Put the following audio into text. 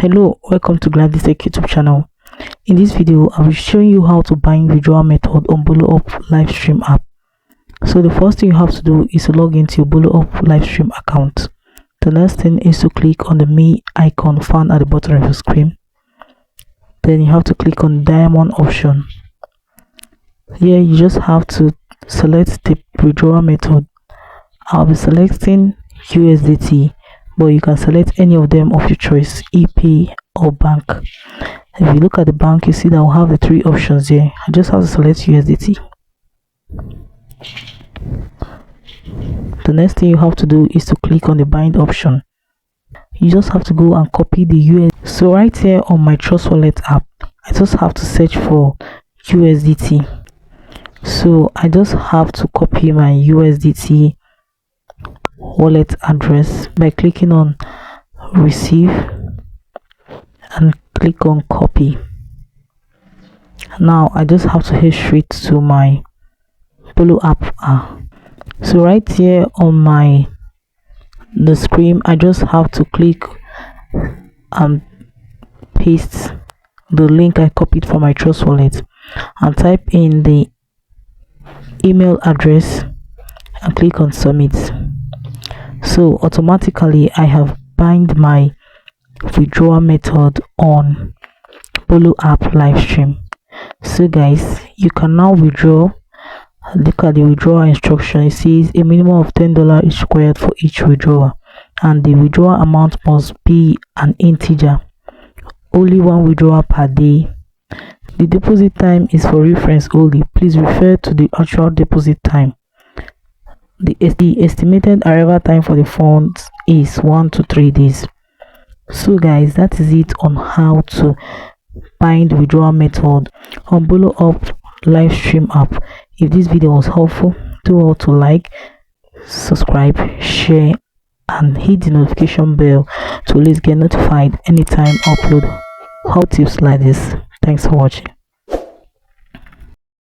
Hello, welcome to Gladys Tech YouTube channel. In this video, I will show you how to bind withdrawal method on Boloup Livestream app. So the first thing you have to do is to log into your Boloup Livestream account. The next thing is to click on the Me icon found at the bottom of your screen. Then you have to click on diamond option. Here you just have to select the withdrawal method. I'll be selecting USDT, but you can select any of them of your choice, EP or bank. If you look at the bank, you see that we'll have the three options here. I just have to select USDT. The next thing you have to do is to click on the bind option. You just have to go and copy the US. So right here on my Trust Wallet app, I just have to search for USDT. So I just have to copy my USDT wallet address by clicking on receive and click on copy. Now I just have to head straight to my Boloup app. So right here on the screen, I just have to click and paste the link I copied from my Trust Wallet and type in the email address and click on submit. So automatically I have bind my withdrawal method on Boloup Livestream. So guys, you can now withdraw. Look at the withdrawal instruction. It says a minimum of $10 is required for each withdrawal, and the withdrawal amount must be an integer. Only one withdrawal per day. The deposit time is for reference only. Please refer to the actual deposit time. The estimated arrival time for the funds is 1 to 3 days. So guys, that is it on how to bind withdrawal method on Boloup Livestream app. If this video was helpful, do all to like, subscribe, share and hit the notification bell to always get notified anytime I upload help tips like this. Thanks for watching.